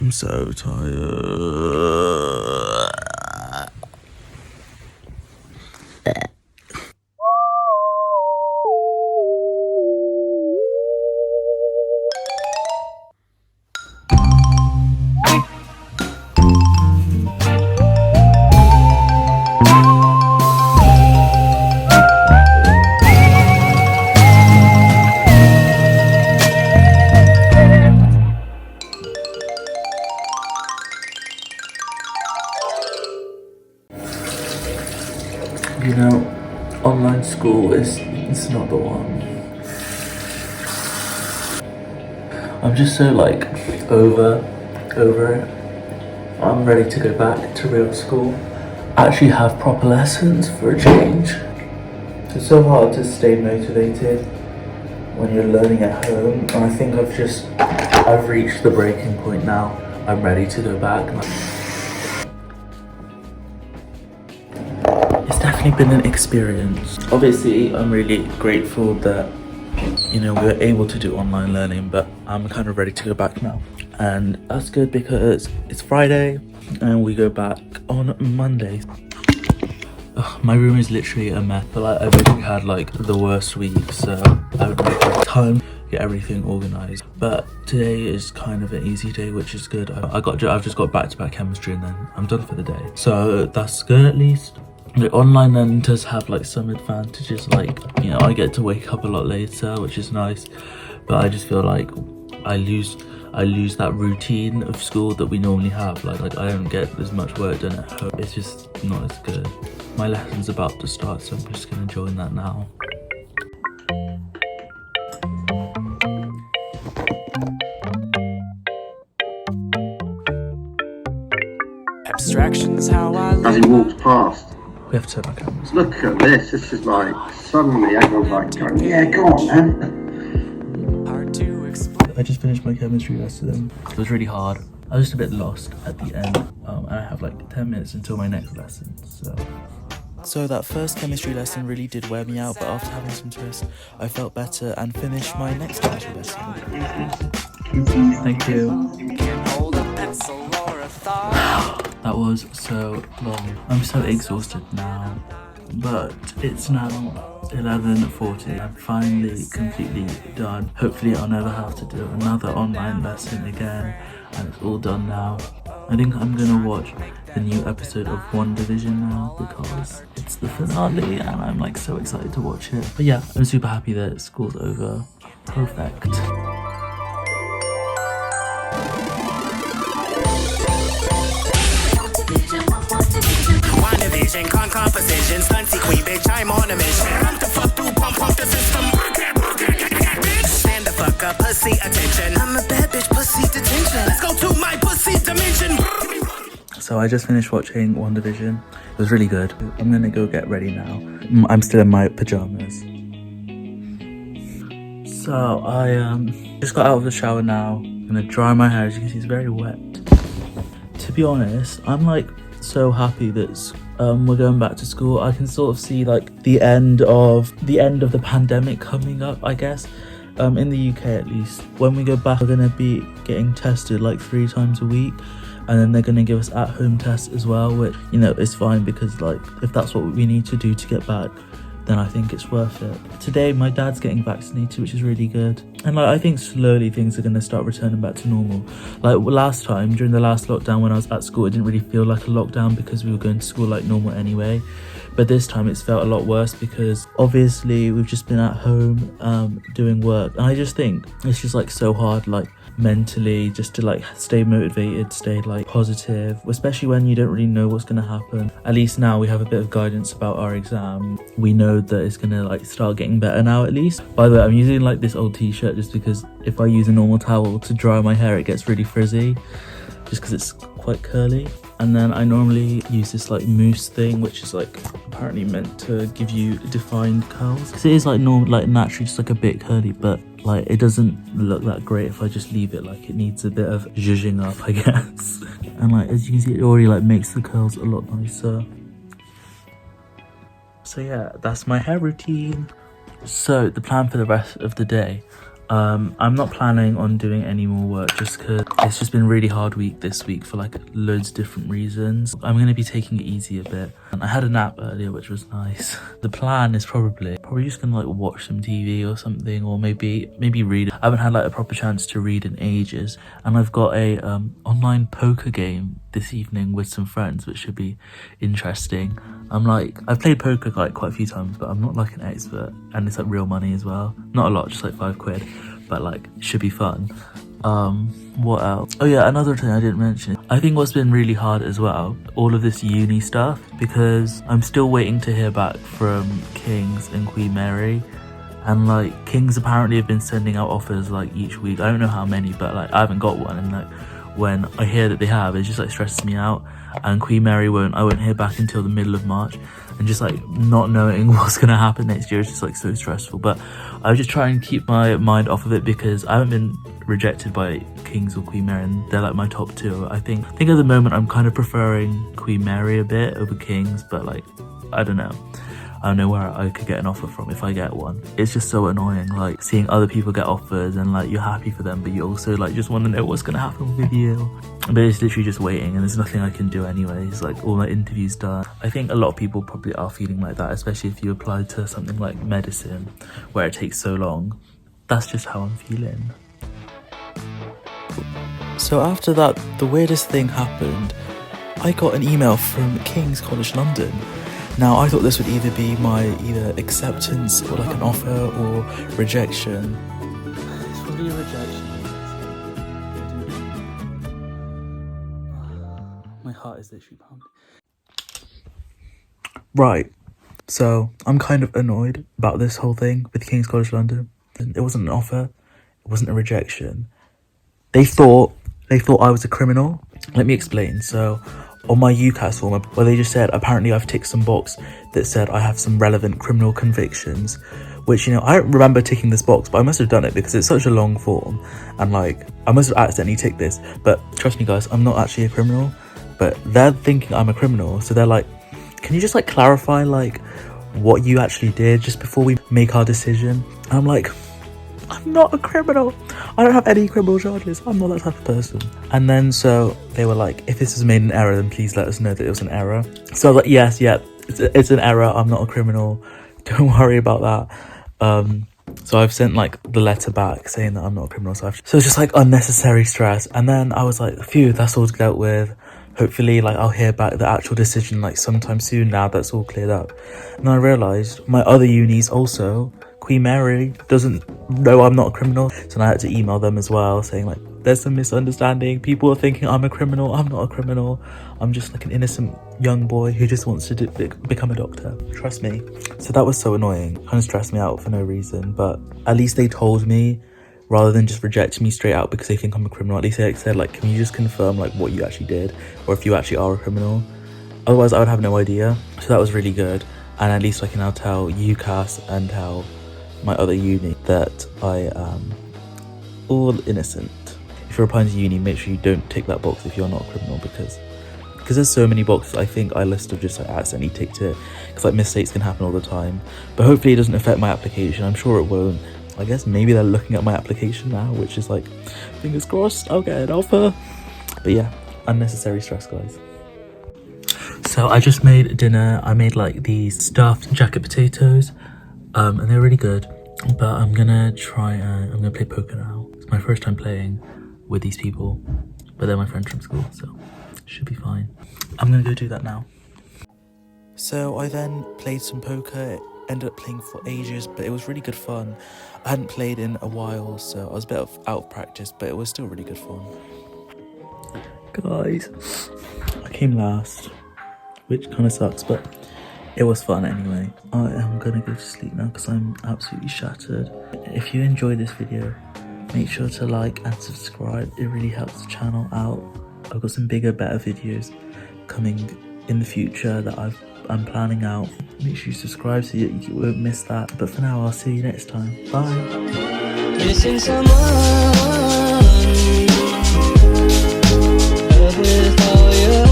I'm so tired. You know, online school it's not the one. I'm just so like over it. I'm ready to go back to real school. Actually have proper lessons for a change. It's so hard to stay motivated when you're learning at home, and I think I've reached the breaking point now. I'm ready to go back. It's definitely been an experience. Obviously, I'm really grateful that, you know, we were able to do online learning, but I'm kind of ready to go back now. And that's good because it's Friday and we go back on Monday. Ugh, my room is literally a mess, but like, I've already had like the worst week, so I would make time to get everything organized. But today is kind of an easy day, which is good. I've just got back-to-back chemistry and then I'm done for the day, so that's good at least. The online learning does have like some advantages, like, you know, I get to wake up a lot later, which is nice, but I just feel like I lose that routine of school that we normally have. Like I don't get as much work done at home. It's just not as good. My lesson's about to start, so I'm just gonna join that now. Abstractions how I As he walks past, We have to turn our cameras. look at this. This is like, suddenly everyone's like going, yeah, go on man. hard to explain. I just finished my chemistry lesson. It was really hard. I was just a bit lost at the end, and I have like 10 minutes until my next lesson, So that first chemistry lesson really did wear me out, but after having some toast, I felt better and finished my next chemistry lesson. Thank you. Can't hold a pencil or a thought. That was so long. I'm so exhausted now, but it's now 11:40. I'm finally completely done. Hopefully I'll never have to do another online lesson again, and it's all done now. I think I'm gonna watch the new episode of WandaVision now because it's the finale and I'm like so excited to watch it. But yeah, I'm super happy that school's over. Perfect. WandaVision, composition, stunty queen, bitch, I'm on a mission. Pump the fuck through, pump the system. Bitch, stand the fuck up, pussy attention. I'm a bad bitch, pussy detention. Let's go to my pussy dimension. So I just finished watching WandaVision. It was really good. I'm gonna go get ready now. I'm still in my pajamas. So I just got out of the shower now. I'm gonna dry my hair. As you can see, it's very wet. To be honest, I'm like so happy that we're going back to school. I can sort of see like the end of the pandemic coming up, I guess. In the UK at least. When we go back, we're gonna be getting tested like 3 times a week. And then they're going to give us at-home tests as well, which, you know, is fine because, like, if that's what we need to do to get back, then I think it's worth it. Today, my dad's getting vaccinated, which is really good. And, like, I think slowly things are going to start returning back to normal. Like, last time, during the last lockdown when I was at school, it didn't really feel like a lockdown because we were going to school like normal anyway. But this time, it's felt a lot worse because, obviously, we've just been at home doing work. And I just think it's just, like, so hard, like, mentally, just to like stay motivated, stay like positive, especially when you don't really know what's going to happen. At least now we have a bit of guidance about our exam. We know that it's going to like start getting better now at least. By the way, I'm using like this old t-shirt just because if I use a normal towel to dry my hair it gets really frizzy just because it's quite curly. And then I normally use this like mousse thing, which is like apparently meant to give you defined curls. Because it is like normal, like naturally just like a bit curly, but like it doesn't look that great if I just leave it. Like it needs a bit of zhuzhing up, I guess. And like as you can see, it already like makes the curls a lot nicer. So yeah, that's my hair routine. So the plan for the rest of the day, I'm not planning on doing any more work just because it's just been a really hard week this week for like loads of different reasons. I'm going to be taking it easy a bit. And I had a nap earlier, which was nice. The plan is probably just going to like watch some TV or something, or maybe read. I haven't had like a proper chance to read in ages. And I've got a online poker game this evening with some friends, which should be interesting. I've played poker like quite a few times, but I'm not like an expert, and it's like real money as well. Not a lot, just like £5, but like should be fun. What else? Oh yeah, another thing I didn't mention. I think what's been really hard as well, all of this uni stuff, because I'm still waiting to hear back from King's and Queen Mary. And like King's apparently have been sending out offers like each week. I don't know how many, but like I haven't got one, and like when I hear that they have, it just like stresses me out. And Queen Mary I won't hear back until the middle of March, and just like not knowing what's gonna happen next year is just like so stressful. But I just try and keep my mind off of it because I haven't been rejected by King's or Queen Mary, and they're like my top two. I think at the moment I'm kind of preferring Queen Mary a bit over King's, but like I don't know where I could get an offer from if I get one. It's just so annoying, like seeing other people get offers and like you're happy for them, but you also like just want to know what's gonna happen with you. But it's literally just waiting, and there's nothing I can do anyways. Like all my interviews done. I think a lot of people probably are feeling like that, especially if you apply to something like medicine where it takes so long. That's just how I'm feeling. So after that, the weirdest thing happened. I got an email from King's College London. Now, I thought this would either be my acceptance or like an offer or rejection. It's probably a rejection. My heart is literally pumped. Right, so I'm kind of annoyed about this whole thing with King's College London. It wasn't an offer, it wasn't a rejection. They thought I was a criminal. Let me explain. So on my UCAS form, where they just said, apparently I've ticked some box that said I have some relevant criminal convictions, which, you know, I don't remember ticking this box, but I must have done it because it's such a long form, and like I must have accidentally ticked this. But trust me guys, I'm not actually a criminal, but they're thinking I'm a criminal, so they're like, can you just like clarify like what you actually did just before we make our decision? And I'm like, I'm not a criminal. I don't have any criminal charges. I'm not that type of person. And then so they were like, if this was made an error, then please let us know that it was an error. So I was like, yes, yeah, it's an error. I'm not a criminal. Don't worry about that. So I've sent like the letter back saying that I'm not a criminal. So it's just like unnecessary stress. And then I was like, phew, that's all dealt with. Hopefully like I'll hear back the actual decision like sometime soon now that's all cleared up. And I realised my other unis also, Queen Mary doesn't know I'm not a criminal, so I had to email them as well saying like there's some misunderstanding, people are thinking I'm a criminal. I'm not a criminal, I'm just like an innocent young boy who just wants to become a doctor, trust me. So that was so annoying, kind of stressed me out for no reason, but at least they told me rather than just reject me straight out because they think I'm a criminal. At least they said like, can you just confirm like what you actually did, or if you actually are a criminal. Otherwise I would have no idea. So that was really good, and at least I can now tell UCAS and tell my other uni that I am all innocent. If you're applying to uni, make sure you don't tick that box if you're not a criminal, because there's so many boxes. I think I must have just like accidentally ticked it, because like mistakes can happen all the time. But hopefully it doesn't affect my application. I'm sure it won't. I guess maybe they're looking at my application now, which is like, fingers crossed, I'll get an offer. But yeah, unnecessary stress, guys. So I just made dinner. I made like these stuffed jacket potatoes. And they're really good, but I'm gonna play poker now. It's my first time playing with these people, but they're my friends from school, so it should be fine. I'm gonna go do that now. So I then played some poker, ended up playing for ages, but it was really good fun. I hadn't played in a while, so I was a bit out of practice, but it was still really good fun. Guys, I came last, which kind of sucks, but it was fun anyway. I am gonna go to sleep now because I'm absolutely shattered. If you enjoyed this video, make sure to like and subscribe. It really helps the channel out. I've got some bigger, better videos coming in the future that I'm planning out. Make sure you subscribe so you won't miss that. But for now, I'll see you next time. Bye. Missing someone with all your